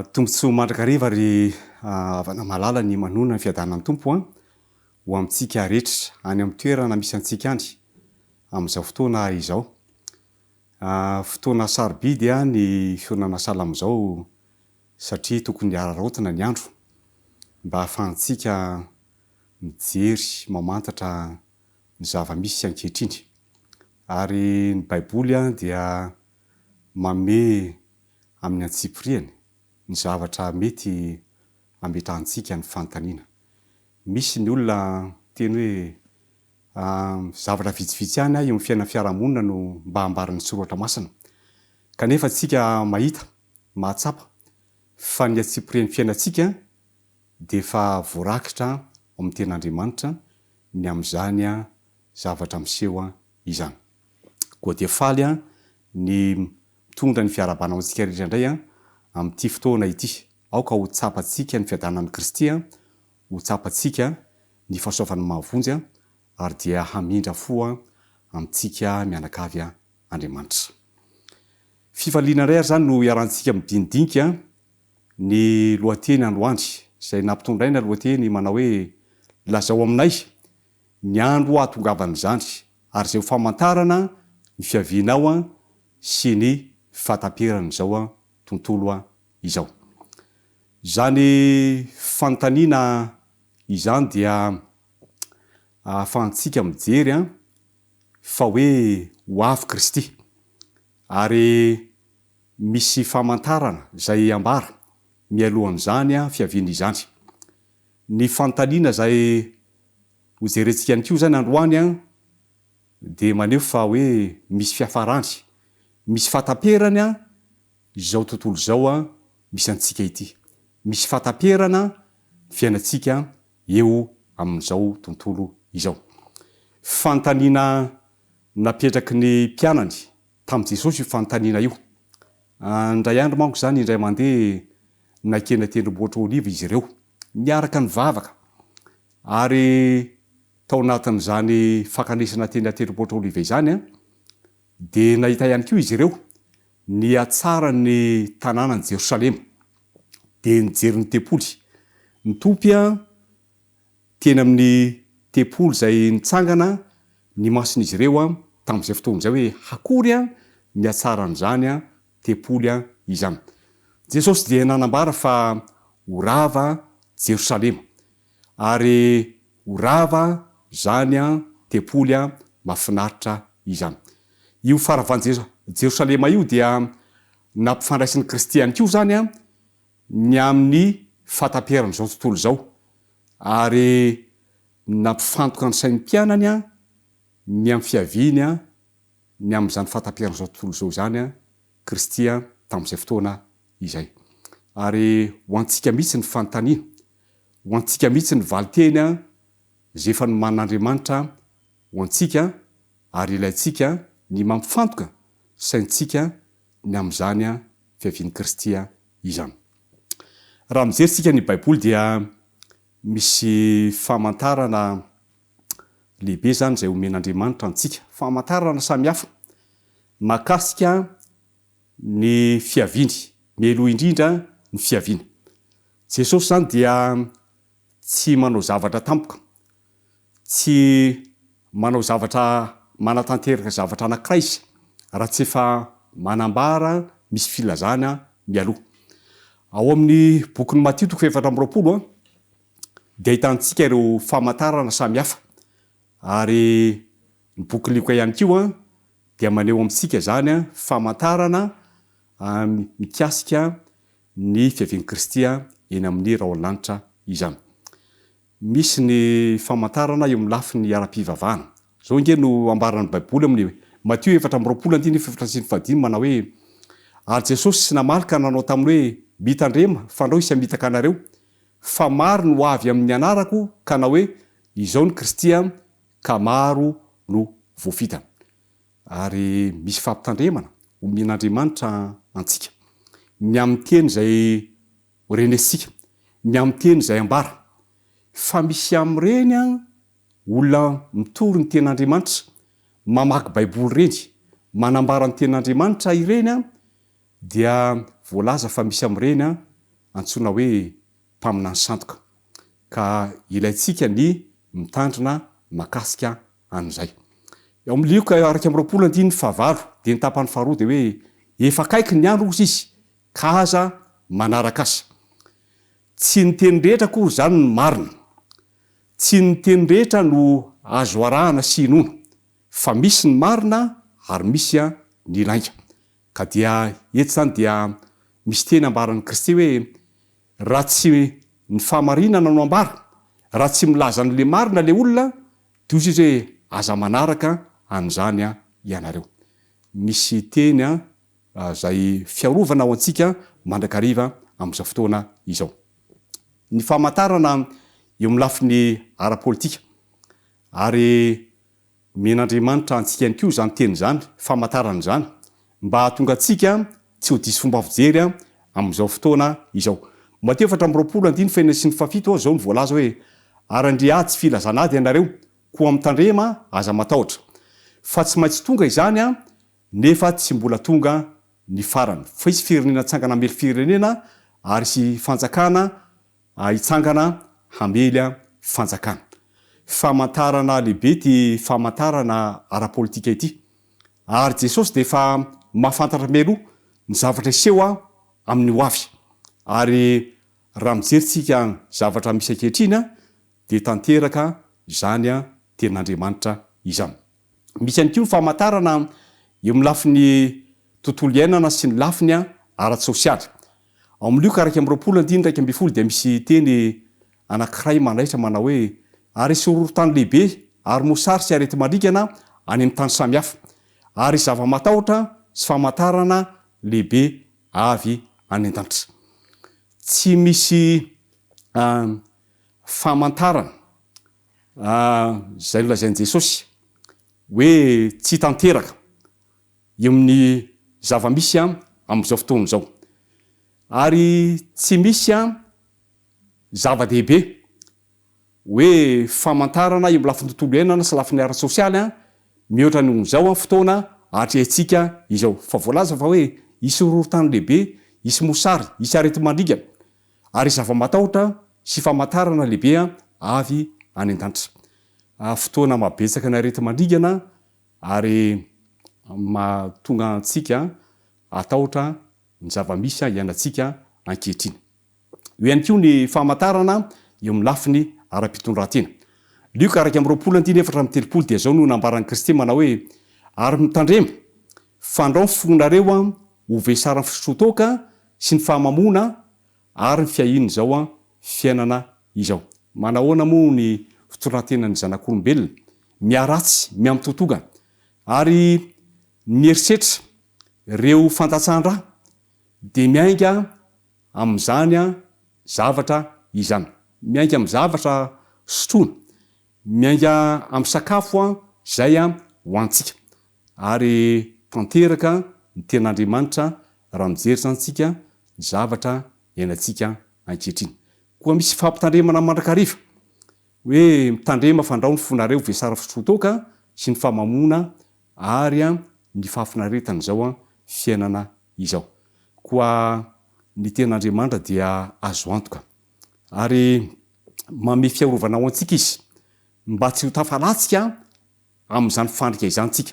Tombontsoa mandrakariva ry avana malala ny manona ny fiadanany tompo ho amintsika rehetra any amin'ny toerana misy antsika any amin'izao fotoana izao. Fotoana sarobidy ny fionana sala amin'izao satria tokony araraotina ny andro mba ahafahantsika mijery mamantatra ny zava-misy ankehitriny. Ary ny Baiboly dia manome amin'ny antsipiriany ny zavatra mety ametrahantsika ny fanontaniana. Misy ny olona teny hoe zavatra vitsivitsy ihany eo amin'ny fiainan'ny fiarahamonina no mba ambarany soratra masina. Kanefa tsika mahita, mahatsapa fa ny antsipirian'ny fiainantsika dia efa voarakitra ao amin'ny ten'Andriamanitra ny amin'izany zavatra miseho izany. Koa dia faly ny mitondra ny fiarabanao antsika rehetra indray amin'ity fotoana ity. Aoka ho tsapantsika ny fiadanan'i Kristy, ho tsapantsika ny fahasoavan'ny mahavonjy ary dia hamindra fo amintsika mianakavy Andriamanitra. Fifaliana indray ary zany no iarantsika midinidinika ny lohateny androany izay nampitondraina lohateny manao hoe lazao aminay ny andro ahatongavan'izany ary izay ho famantarana ny fiavianao sy ny fahataperan'izao tontolo izao. Zany fanontaniana izany dia ahafahantsika mijery fa hoe ho avy Kristy ary misy famantarana izay ambara mialohan'izany fiaviana izany. Ny fanontaniana izay ho jerentsika ihany koa zany androany dia maneho fa hoe misy fiafarany, misy fahataperana izao tontolo izao misy antsika ity. Misy fahataperana fiainantsika eo amin'izao tontolo izao. Fanontaniana napetraky ny mpianany tamin'i Jesosy io fanontaniana io. Indray andro manko zany indray mandeha nakena tendrombohitra oliva izy ireo niaraka ny vavaka ary tao anatin'izany fakanesana teny tendrombohitra oliva izany dia nahita ihany koa izy ireo ny atsara ny tanànan'i Jerosalema dia nijery ny tempoly. Ny topy teny amin'ny tempoly izay nitsangana ny mason'izy ireo tamin'izay fotoana izay hoe hakory ny atsaran'izany tempoly izany. Jesosy dia nanambara fa horava Jerosalema ary horava zany tempoly mahafinaritra izany. Io faravan'i Jerosalema io dia nampifandraisin'ny Kristy ihany koa zany ny amin'ny fahataperan'izao tontolo izao ary nampifantoka ny sain'ny mpianany ny amin'ny fiaviany ny amin'izany fahataperan'izao tontolo izao zany Kristy tamin'izay fotoana izay. Ary ho antsika mihitsy ny fanontaniana, ho antsika mihitsy ny valiteny izay efa noman'Andriamanitra ho antsika ary ilaintsika ny mampifantoka saintsika ny amin'izany fiavian'i Kristy izany. Raha mijeritsika ny Baiboly dia misy famantarana lehibe zany izay omen'Andriamanitra antsika, famantarana samihafa mahakasika ny fiaviany, mialoha indrindra ny fiaviana. Jesosy zany dia tsy manao zavatra tampoka, tsy manao zavatra manatanteraka zavatra anankiray izy raha tsy efa manambara misy filazana mialoha. Ao amin'ny bokin'ny Matthieu 7:20 dia ahitantsika ireo famantarana samihafa ary ny bokin'ny Luka ihany koa dia maneho amintsika zany famantarana mikasika ny fiavian'i Kristy eny amin'ny raholanitra izany. Misy ny famantarana eo amin'ny lafiny ara-pivavahana. Zao nge no ambaran'ny Baiboly amin'ny Matthieu 4:15 manao hoe ary Jesosy sy namalika nanao taminy hoe mitandrema fandrao isy hamitaka anareo fa maro no avy amin'ny anarako ka na hoe izao ny Kristy ka maro no voafita. Ary misy fampitandremana omen'Andriamanitra antsika ny amin'ny teny izay renesika, ny amin'ny teny izay ambara fa misy amin'ireny olona mitory ny ten'Andriamanitra, mamaky Baiboly reny, manambara ny ten'Andriamanitra ireny dia voalaza fa misy amin'ireny antsoina hoe mpaminany sandoka ka ilayntsika ny mitandrina makasika an'izay. Eo amin'ny lioka araka amin'ny 25 dia ny tapany faharoa dia hoe efa kaiky ny andro ozy izy ka aza manaraka azy. Tsy ny teny rehetra koa zany ny marina, tsy ny teny rehetra no azo arahana sy inoana, fa misy ny marina ary misy ny lainga. Ka dia eto zany dia misy teny ambaran'ny Kristy hoe raha tsy ny fahamarinana no ambara, raha tsy milaza an'le marina le olona, dia izy hoe aza manaraka an'izany ianareo. Misy teny zay fiarovana ho antsika mandrakariva amin'izao fotoana izao. Ny famantarana eo amin'ny lafiny ara-politika ary men'Andriamanitra antsika ihany koa zany teny zany, famantarana zany mba hahatonga antsika tsy ho diso fomba fijery amin'izao fotoana izao. Mateo 4:17 zao ny voalaza hoe ary andria tsy filazanady ianareo koa mitandrema aza matahotra, fa tsy maintsy tonga izany nefa tsy mbola tonga ny farany. Fa isy firenena tsangana hamely firenena ary sy fanjakana hitsangana hamely fanjakana. Famantarana lehibe ty famantarana ara-politika ity. Ary Jesosy dia efa mahafantatra meloha ny zavatra iseho amin'ny ho avy. Ary raha mijeritsika zavatra misy ankehitriny dia tanteraka izany tenin'Andriamanitra izany. Misy ihany koa ny famantarana eo amin'ny lafiny tontolo iainana sy ny lafiny ara-tsosialy. Ao amin'ny Lioka 20:12 dia misy teny anankiray manaitra manao hoe ary sororo-tany lehibe ary mosary sy areti-mandrikana any amin'ny tany samihafa ary zava-matahotra sy famantarana lehibe avy any an-danitra. Tsy misy famantarana zay nolazain'i Jesosy hoe tsy tanteraka eo amin'ny zava-misy amin'izao fotoana izao. Ary tsy misy zava-dehibe hoe famantarana eo amin'ny lafiny tontolo iainana sy lafiny ara-tsosialy mihoatra nohon'izao fotoana hatrehantsika izao. Fa voalaza fa hoe isy horohoro-tany lehibe, isy mosary, isy areti-mandrikana ary zava-matahotra sy famantarana lehibe avy any an-danitra. Fotoana mabetsaka ny areti-mandrikana ary mahatonga antsika atahotra ny zava-misy iainantsika ankehitriny. Eo ihany koa ny famantarana eo amin'ny lafiny ara-pitondran-tena. Lioka 20:4-7 dia zao no nambaran'i Kristy manao hoe ary mitandrema fandrao ny fonareo ho vesaran'ny fisotrotoaka sy ny fahamamona ary ny fiahiny zao fiainana izao. Manahoana moa ny fitondran-tenan'ny zanak'olombelona? Miaratsy, miamitotoga ary mierisetra ireo fantatsahan-draha dia miainga amin'izany zavatra izany. Miainga amin'ny zavatra sotroina, miainga amin'ny sakafo zay ho antsika. Ary tanteraka ny ten'Andriamanitra raha mijery zantsika zavatra iainantsika ankehitriny. Koa misy fampitandremana mandrakariva hoe mitandrema fandrao ny fonareo vesara fisotrotoaka sy ny fahamamona ary ny fahafinaretana zao fiainana izao. Koa ny ten'Andriamanitra dia azo antoka ary mame fiarovana ho antsika izy mba tsy ho tafalatsika amin'izany fandrika izantsika,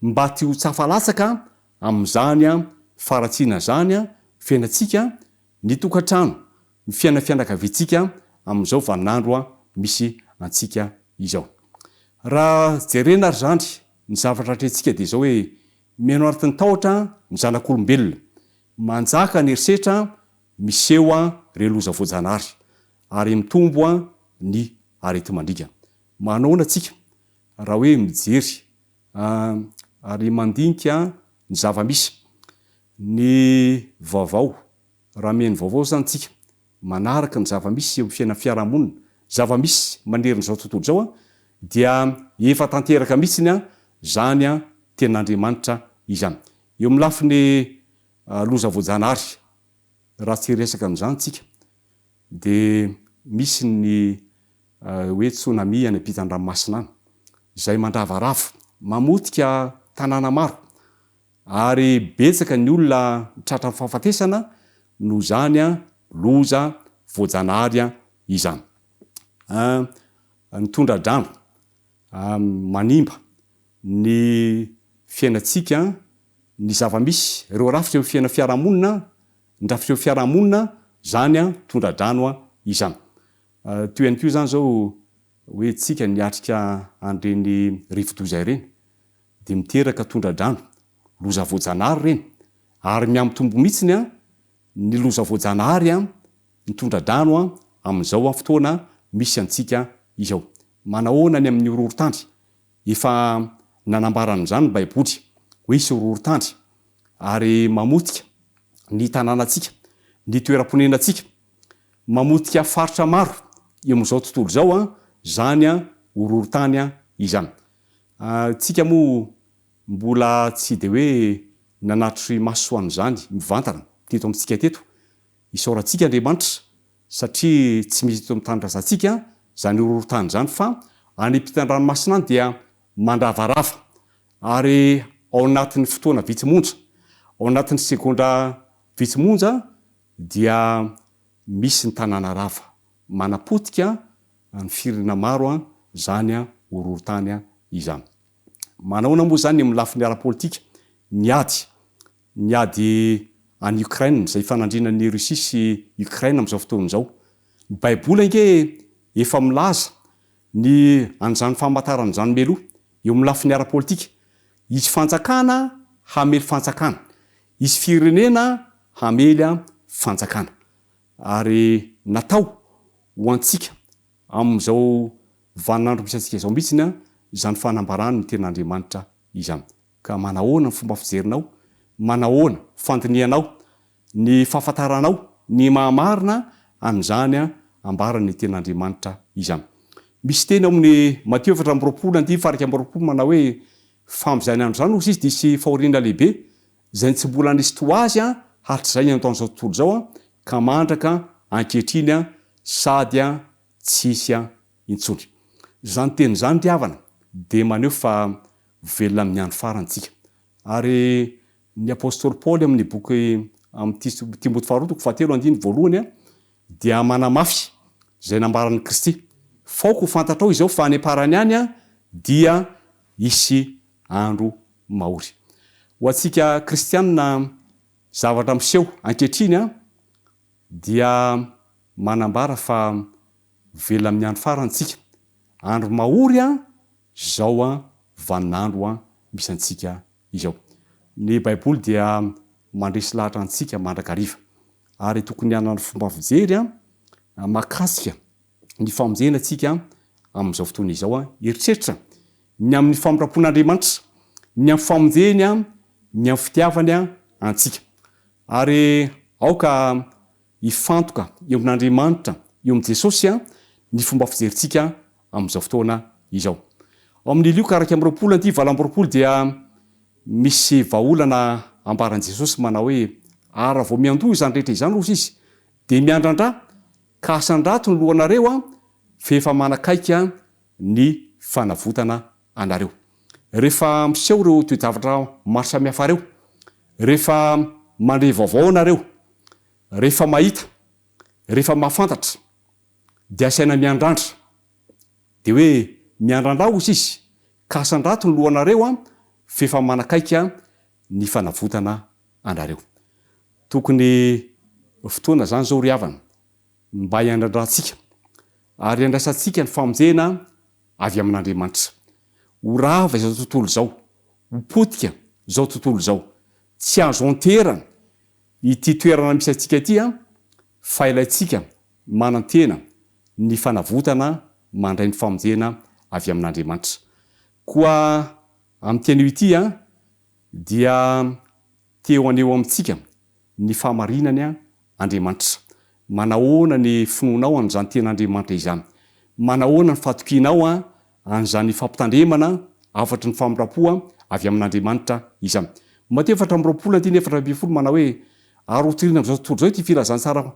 mba tsy ho tsafalatsaka amin'izany faratsiana zany fiainantsika, ny tokantrano, ny fianakaviantsika amin'izao vaninandro misy antsika izao. Raha jerena ary zany ny zavatra atrentsika dia zao hoe mihaino anatin'ny tahotra ny zanak'olombelona, manjaka ny herisetra miseho ireo loza voajanahary ary mitombo ny areti-mandrikana. Manahoana atsika raha hoe mijery ary mandinika ny zava-misy, ny vaovao, raha mihaino vaovao zany tsika manaraka ny zava-misy eo amin'ny fiainan'ny fiarahamonina, zava-misy manerina izao tontolo izao dia efa tanteraka mihitsiny zany ten'Andriamanitra izany. Eo amin'ny lafiny loza voajanahary raha tsy resaka amin'izany tsika dia misy ny hoe tsunami any ampitan-dranomasina any izay mandravarava mamotika tanàna maro ary betsaka ny olona tratra ny fahafatesana no zany loza voajanahary izany. Ny tondra-drano manimba ny fiainatsika, ny zava-misy reo rafitra eo fiaina fiarahamonina, ny rafitra eo fiarahamonina zany tondra-drano izany. Toy ihany koa zany zao hoe tsika niatrika an'ireny rivo-doza ireny de miteraka tondra-drano, loza voajanahary reny, ary miambitombo mihitsiny ny loza voajanahary ny tondra-drano amin'izao fotoana misy antsika izao. Manahoana ny amin'ny horohorotandry, efa nanambarana izany ny Baiboly hoe hisy horohorotandry ary mamotika ny tanànatsika, ny toeram-ponenantsika, mamotika faritra maro eo amin'izao tontolo izao zany horohorotany izany. Tsika moa mbola tsy de hoe nanatry masoan'izany mivantana teto amintsika teto, isaorantsika Andriamanitra, satria tsy misy teto amin'ny tany razantsika zany horohorotany zany, fa any ampitan-dranomasina any dia mandravarava, ary ao anatin'ny fotoana vitsimonja, ao anatin'ny segondra vitsimonja dia misy ny tanàna rava manapotika ny firenena maro zany horohorotany izany. Manahoana moa zany amin'ny lafiny ara-politika, niady any Ukraine zay fanandrinan'ny Russia sy Ukraine amin'izao fotoana izao. Ny Baiboly ange efa milaza ny an'izany famantarana izany meloa eo amin'ny lafiny ara-politika. Isy fanjakana hamely fanjakana, isy firenena hamely fanjakana, ary natao ho antsika amin'izao vaninandro misy antsika izao mihitsiny zany fanambarany ny ten'Andriamanitra izany. Ka manahoana ny fomba fijerinao, manahoana fandinianao, ny fahafantaranao, ny mahamarina amin'izany ambarany ten'Andriamanitra izany. Misy teny amin'ny Matteo 4:10 manao hoe famizany andro zany hozy izy disy fahoriana lehibe zay tsy mbola nisy toazy hatrizay ataon'izao tontolo zao ka mandraka ankehitriny sady tsisy intsony. Zany teny zany diavana de maneho fa velona amin'ny andro farantsika. Ary ny apôstôly Paoly amin'ny boky amin'ny Timothée 2:7 dia manamafy zay nambaran'ny Kristy. Faoko ho fantatrao izao fa any am-parany any dia hisy andro mahory. Ho antsika kristianina zavatra miseho ankehitriny dia manambara fa velona amin'ny andro farantsika. Andro mahory zao vaninandro misy antsika izao. Ny Baiboly dia mandresy lahatra antsika mandrakariva, ary tokony hanana fomba fijery makasika ny famonjena antsika amin'izao fotoana izao. Eritreritra ny amin'ny famindrampon'Andriamanitra, ny amin'ny famonjeny, ny amin'ny fitiavany antsika, ary aoka hifantoka eo amin'Andriamanitra, eo amin'i Jesosy ny fomba fijerintsika amin'izao fotoana izao. Ao amin'ny Luka 4:20 dia misy vahaolana ambaran'i Jesosy manao hoe ara vao miandoha izany rehetra izany hozy izy de miandrandra ka asandrato ny lohanareo fa efa manakaiky ny fanavotana anareo. Rehefa miseho ireo toe-javatra maro samihafa reo, rehefa mandre vaovao anareo, rehefa mahita, rehefa mahafantatra, de asaina miandrandra, de hoe miandrandra hozy izy ka asandrato ny lohanareo fa efa manakaiky ny fanavotana anareo. Tokony fotoana zany zao ry havana mba hiandrandrantsika ary andraisantsika ny famonjena avy amin'Andriamanitra. Ho rava izao tontolo izao, ho potika izao tontolo izao, tsy azo anterana ity toerana misy antsika ity fa ilaitsika manantena ny fanavotana mandray ny famonjena avy amin'Andriamanitra. Koa amin'ny teny ity dia teo aneo amintsika ny fahamarinany Andriamanitra. Manahoana ny finoanao an'izany ten'Andriamanitra izany, manahoana ny fatokianao an'izany fampitandremana afatry ny famindrapo avy amin'Andriamanitra izany. Matteo 4:10 manao hoe ary hotoriana amin'izao tontolo izao ity filazany tsara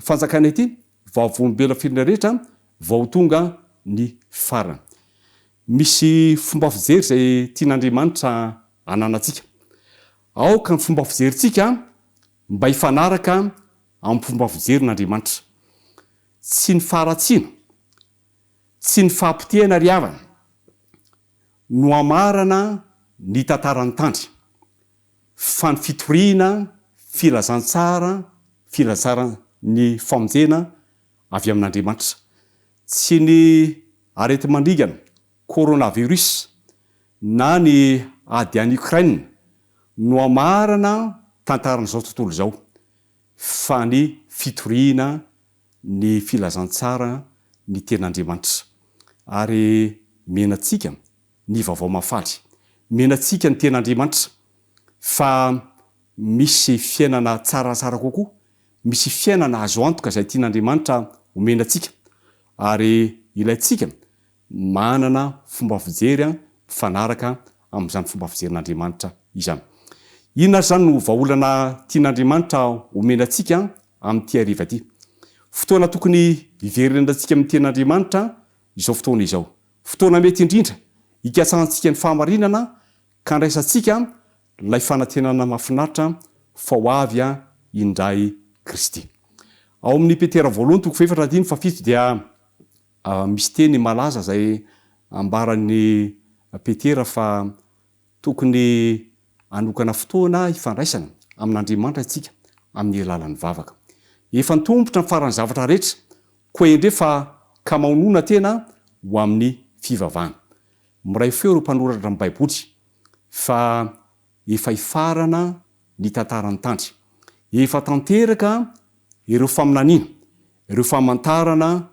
fanjakana ity, vao vombela firina rehetra vao tonga ny farany. Misy fomba fijery zay tian'Andriamanitra ananantsika. Aoka ny fomba fijerintsika mba hifanaraka amin'ny fomba fijerin'Andriamanitra. Tsy ny faharatsiana, tsy ny fahampitehana ry havana no amarana ny tantaran'ny tandry, fa ny fitoriana, filazantsara ny famonjena avy amin'Andriamanitra. Tsy ny areti-mandringana coronavirus na ny ady any Ukraine no amarana tantaran'izao tontolo izao, fa ny fitoriana, ny filazantsara ny ten'Andriamanitra. Ary menantsika ny vaovao mafaly, menantsika ny ten'Andriamanitra fa misy fiainana tsaratsara kokoa, misy fiainana azo antoka izay tian'Andriamanitra homenantsika, ary ilaintsika manana fomba fijery mifanaraka amin'izany fomba fijerin'Andriamanitra izany. Inona zany no vahaolana tian'Andriamanitra homenantsika amin'ity hariva ity? Fotoana tokony hiverenantsika amin'ny ten'Andriamanitra izao fotoana izao, fotoana mety indrindra hikatsahantsika ny fahamarinana ka andraisantsika ilay fanantenana mahafinaritra fa ho avy indray Kristy. Ao amin'ny Petera 2:4-7 dia misy teny malaza zay ambaran'ny Petera fa tokony anokana fotoana hifandraisana amin'Andriamanitra isika amin'ny alalan'ny vavaka. Efa nitombotra ny faran'ny zavatra rehetra, koa endre fa ka maonona tena ho amin'ny fivavahana. Miray feo ireo mpanoratra amin'ny Baiboly fa efa hifarana ny tantaran'ny tandry, efa tanteraka ireo faminaniana, ireo famantarana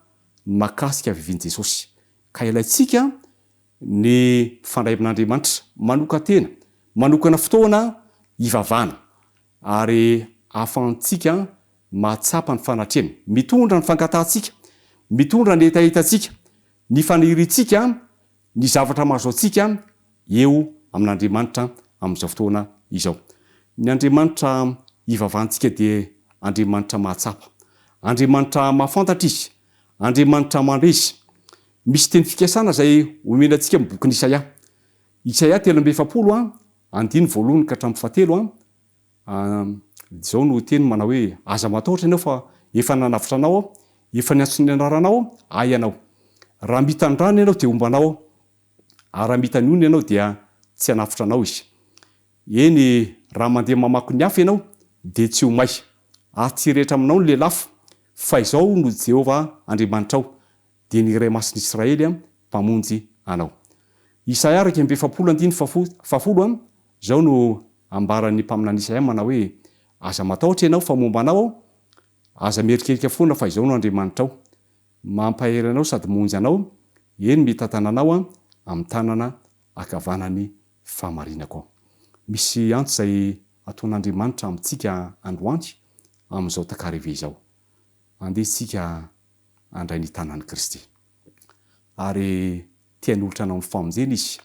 mahakasika vivian'i Jesosy. Ka ilaintsika ny fandray amin'Andriamanitra manoka tena, manokana fotoana hivavahana, ary ahafahantsika mahatsapa ny fanatrena, mitondra ny fankatantsika, mitondra ny etahitantsika, ny faniritsika, ny zavatra mahazo antsika eo amin'Andriamanitra amin'izao fotoana izao. Ny Andriamanitra hivavahantsika dia Andriamanitra mahatsapa, Andriamanitra mahafantatra izy, Andriamanitra mandre izy. Misy teny fikasana zay homenantsika amin'ny bokin'i Isaia 3:1-7 izao no teny manao hoe: aza matahotra ianao fa efa nanavitra anao, efa niantso ny anaranao, ay ianao. Raha mita ny rano ianao dia ombanao, ary raha mita ny onona ianao dia tsy hanafitra anao izy. Eny, raha mandeha mamaky ny hafa ianao dia tsy ho may, ary tsy rehetra aminao ny lelafo, fa izao no Jehovah Andriamanitrao, dia ny iray masin'Israely mpamonjy anao. Isaia 2:1-7 izao no ambaran'ny mpaminany Isaia manao hoe: aza matahotra ianao fa momba anao, aza mierikerika foana fa izao no Andriamanitrao, mampahery anao sady monjy anao, eny mitantana anao amin'ny tanana ankavanany fahamarinako. Misy antso zay ataon'Andriamanitra amintsika androany amin'izao takarive izao. Andehitsika andray ny tanan'i Kristy, ary tiany olotra anao amin'ny famonjena izy.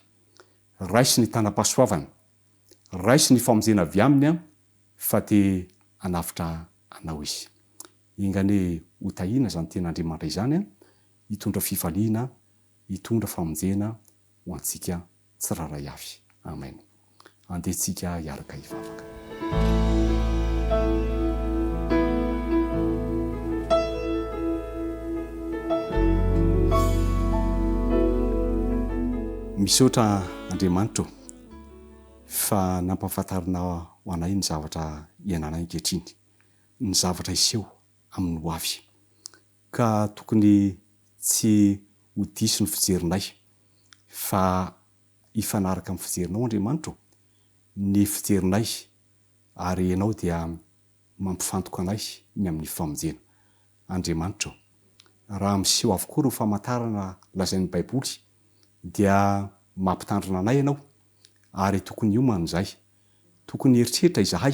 Raisy ny tanam-pahasoavana, raisy ny famonjena avy aminy fa te hanafitra anao izy. Ingane hotahiana zany ten'Andriamanitra izany, hitondra fifaliana, hitondra famonjena ho antsika tsiraray avy. Amen. Andehitsika hiaraka hivavaka. Misaotra Andriamanitra fa nampahafantarina ho anay ny zavatra iananay ankehitriny, ny zavatra iseho amin'ny ho avy, ka tokony tsy ho diso ny fijerinay fa hifanaraka amin'ny fijerinao Andriamanitra, ny fijerinay, ary ianao dia mampifantoka anay ny amin'ny famonjena. Andriamanitra, raha miseho avokoa ireo famantarana lazain'ny Baiboly dia mampitandrina anay ianao, ary tokony hiomana izay, tokony eritreritra izahay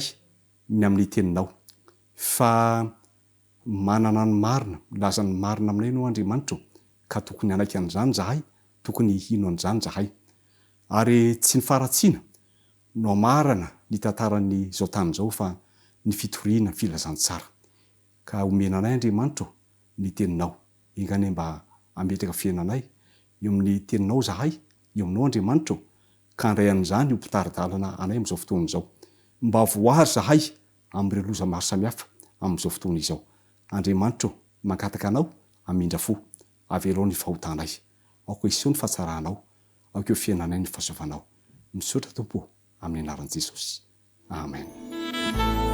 ny amin'ny teninao, fa manana ny marina, milaza ny marina aminay ianao Andriamanitra, ka tokony hanaiky an'izany izahay, tokony hino an'izany izahay, ary tsy ny faratsiana no amarana ny tantaran'ny zao tany izao, fa ny fitoriana, filazantsara. Ka omena anay Andriamanitra ny teninao, ingane mba ametraka fiainanay eo amin'ny teninao izahay, eo aminao Andriamanitra, ka handray an'izany ho mpitaridalana anay amin'izao fotoana izao, mba voaary izahay amin'ireo loza maro samihafa, amin'izao fotoana izao. Andriamanitra mankataka anao amindra fo avelo ny fahotanay, aoko iso ny fahatsaranao, aoko eo fiainanay ny fahasoavanao. Misaotra Tompo amin'ny anaran'i Jesosy. Amen.